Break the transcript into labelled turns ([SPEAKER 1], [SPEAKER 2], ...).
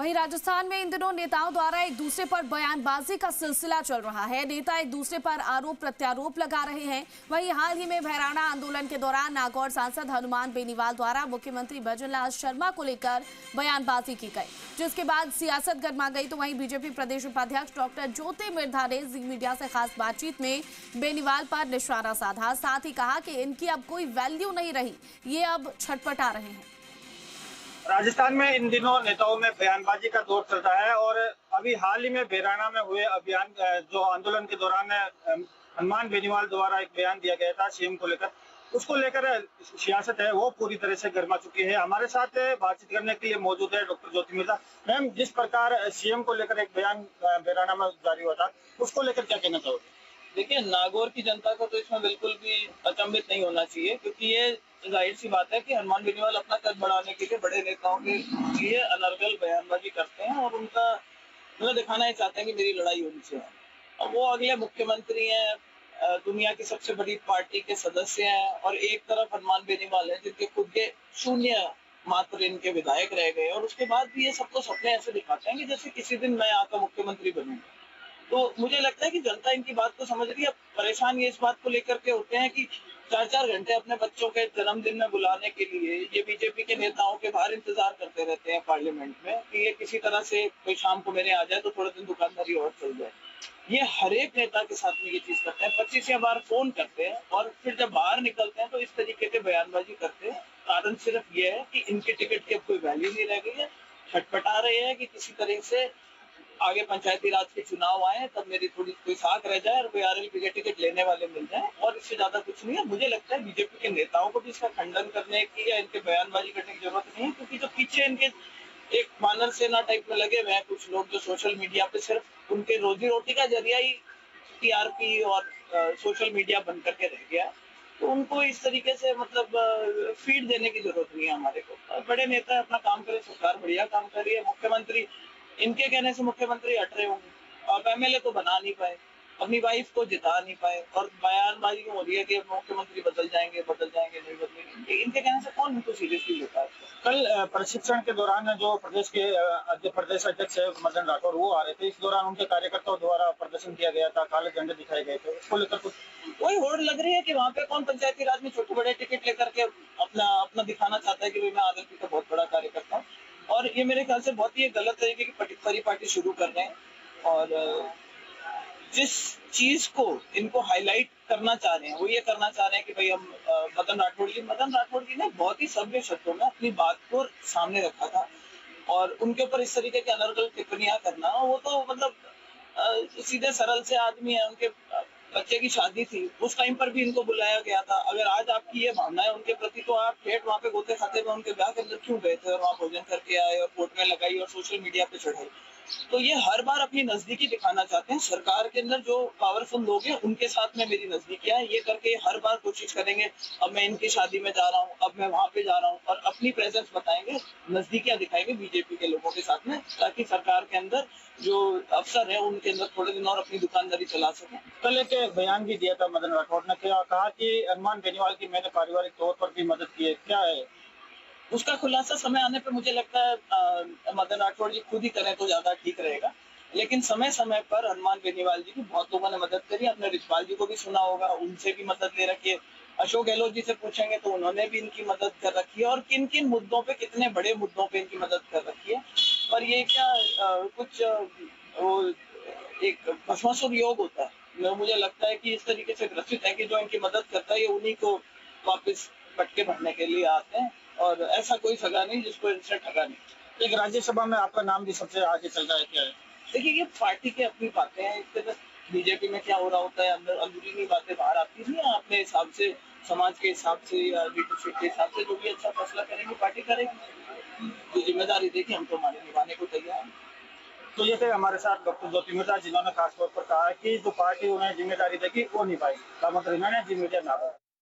[SPEAKER 1] वहीं राजस्थान में इन दिनों नेताओं द्वारा एक दूसरे पर बयानबाजी का सिलसिला चल रहा है। नेता एक दूसरे पर आरोप प्रत्यारोप लगा रहे हैं। वहीं हाल ही में भैराना आंदोलन के दौरान नागौर सांसद हनुमान बेनीवाल द्वारा मुख्यमंत्री भजनलाल शर्मा को लेकर बयानबाजी की गई, जिसके बाद सियासत गर्मा गई। तो वहीं बीजेपी प्रदेश उपाध्यक्ष डॉक्टर ज्योति मिर्धा ने जी मीडिया से खास बातचीत में बेनीवाल पर निशाना साधा। साथ ही कहा कि इनकी अब कोई वैल्यू नहीं रही, ये अब छटपटा रहे हैं।
[SPEAKER 2] राजस्थान में इन दिनों नेताओं में बयानबाजी का दौर चल रहा है और अभी हाल ही में भैराना में हुए अभियान जो आंदोलन के दौरान हनुमान बेनीवाल द्वारा एक बयान दिया गया था सीएम को लेकर, उसको लेकर सियासत है वो पूरी तरह से गर्मा चुकी है। हमारे साथ बातचीत करने के लिए मौजूद है डॉक्टर ज्योति मिर्धा। मैम, जिस प्रकार सीएम को लेकर एक बयान भैराना में जारी हुआ था, उसको लेकर क्या कहना चाहोगे?
[SPEAKER 3] देखिए, नागौर की जनता को तो इसमें बिल्कुल भी अचंभित नहीं होना चाहिए, क्योंकि ये जाहिर सी बात है कि हनुमान बेनीवाल अपना कद बढ़ाने के लिए बड़े नेताओं के लिए अनर्गल बयानबाजी करते हैं और उनका मतलब दिखाना ही चाहते हैं कि मेरी लड़ाई उनसे है। अब वो अगले मुख्यमंत्री हैं, दुनिया की सबसे बड़ी पार्टी के सदस्य हैं, और एक तरफ हनुमान बेनीवाल है जिनके खुद के शून्य मात्र इनके विधायक रह गए, और उसके बाद भी ये सबको सपने ऐसे दिखाते हैं कि जैसे किसी दिन मैं आकर मुख्यमंत्री बनूंगा। तो मुझे लगता है कि जनता इनकी बात को समझ रही है। परेशान ये इस बात को लेकर के होते हैं कि 4-4 घंटे अपने बच्चों के जन्मदिन में बुलाने के लिए ये बीजेपी के नेताओं के बाहर इंतजार करते रहते हैं पार्लियामेंट में कि ये किसी तरह से कोई शाम को मेरे आ जाए तो थोड़े दिन दुकानदारी और चल जाए। ये हर एक नेता के साथ में ये चीज करते हैं, 25 बार फोन करते हैं और फिर जब बाहर निकलते हैं तो इस तरीके के बयानबाजी करते हैं। कारण सिर्फ ये है कि इनके टिकट की अब कोई वैल्यू नहीं रह गई है। छटपटा रहे हैं कि किसी तरह से आगे पंचायती राज के चुनाव आए तब मेरी थोड़ी कोई साख रह जाए और कोई आरएलपी के टिकट लेने वाले मिल जाए, और इससे ज्यादा कुछ नहीं है। मुझे लगता है बीजेपी के नेताओं को भी इसका खंडन करने की या इनके बयानबाजी करने की जरूरत नहीं है, क्योंकि जो पीछे इनके एक वानर सेना टाइप में लगे हुए हैं कुछ लोग जो सोशल मीडिया पे सिर्फ उनके रोजी रोटी का जरिया ही टीआरपी और सोशल मीडिया बन करके रह गया, तो उनको इस तरीके से मतलब फीड देने की जरूरत नहीं है हमारे को। बड़े नेता अपना काम करें, सरकार बढ़िया काम कर रही है। मुख्यमंत्री इनके कहने से मुख्यमंत्री हट रहे होंगे, अब एमएलए तो बना नहीं पाए, अपनी वाइफ को जिता नहीं पाए, और बयानबाजी हो रही है कि मुख्यमंत्री बदल जाएंगे नहीं बदलेंगे। इनके कहने से कौन इनको सीरियसली लेता है?
[SPEAKER 2] कल प्रशिक्षण के दौरान जो प्रदेश के प्रदेश अध्यक्ष मदन राठौर वो आ रहे थे, इस दौरान उनके कार्यकर्ताओं द्वारा प्रदर्शन किया गया था, काले झंडे दिखाए गए थे, उसको लेकर कुछ
[SPEAKER 3] वही होड़ लग रही है कि वहाँ पे कौन पंचायती राज में छोटे बड़े टिकट लेकर के अपना दिखाना चाहता है कि मैं आरएलपी का बहुत बड़ा कार्यकर्ता हूँ। और ये मेरे ख्याल से बहुत ही गलत तरीके की परिपाटी शुरू कर रहे हैं, और जिस चीज को इनको हाईलाइट करना चाह रहे हैं वो ये करना चाह रहे हैं कि भाई हम मदन राठौड़ जी ने बहुत ही सभ्य शब्दों में अपनी बात को सामने रखा था, और उनके ऊपर इस तरीके के अनर्गल टिप्पणियां करना, वो तो मतलब सीधे सरल से आदमी है। उनके बच्चे की शादी थी, उस टाइम पर भी इनको बुलाया गया था। अगर आज आपकी ये भावना है उनके प्रति, तो आप ठेठ वहाँ पे गोते खाते में उनके ब्याह के अंदर क्यों गए थे और वहाँ भोजन करके आए और कोर्ट में लगाई और सोशल मीडिया पे चढ़ाई? तो ये हर बार अपनी नजदीकी दिखाना चाहते हैं। सरकार के अंदर जो पावरफुल लोग हैं उनके साथ में मेरी नजदीकियां है, ये करके हर बार कोशिश करेंगे अब मैं इनकी शादी में जा रहा हूँ, अब मैं वहां पे जा रहा हूँ, और अपनी प्रेजेंस बताएंगे, नजदीकियां दिखाएंगे बीजेपी के लोगों के साथ में, ताकि सरकार के अंदर जो अफसर है उनके अंदर थोड़े दिन और अपनी दुकानदारी चला सके।
[SPEAKER 2] कल एक बयान भी दिया था मदन राठौर ने, कहा कि हनुमान बेनीवाल की मैंने पारिवारिक तौर पर भी मदद की है, क्या है
[SPEAKER 3] उसका खुलासा समय आने पर मुझे लगता है मदन राठौड़ जी खुद ही करें तो ज्यादा ठीक रहेगा। लेकिन समय समय पर हनुमान बेनीवाल जी की बहुत लोगों ने मदद करी। आपने रिछपाल जी को भी सुना होगा, उनसे भी मदद ले रखी है। अशोक गहलोत जी से पूछेंगे तो उन्होंने भी इनकी मदद कर रखी है, और किन किन मुद्दों पे, कितने बड़े मुद्दों पे इनकी मदद कर रखी है। पर ये क्या कुछ वो एक भस्मासुर योग होता है। मुझे लगता है कि इस तरीके से ग्रसित है कि जो इनकी मदद करता है ये उन्हीं को वापस पटके भरने के लिए आते हैं, और ऐसा कोई सगा नहीं जिसको इनसे ठगा नहीं।
[SPEAKER 2] एक राज्यसभा में आपका नाम भी सबसे आगे चल रहा है, क्या है?
[SPEAKER 3] देखिए, ये पार्टी की अपनी बातें हैं, इसके बस बीजेपी में क्या हो रहा होता है अंदर अंदरूनी बातें बाहर आती नहीं है। अपने हिसाब से, समाज के हिसाब से या लीडरशिप के हिसाब से जो भी अच्छा फैसला करेगी पार्टी करेगी। जो जिम्मेदारी देखी हम तो हमारे निभाने को तैयार हैं।
[SPEAKER 2] तो ये थे हमारे साथ डॉक्टर ज्योति मिर्धा, जिन्होंने खासतौर पर कहा कि जो पार्टी उन्हें जिम्मेदारी देगी वो निभाएगी। जी मीडिया नागौर।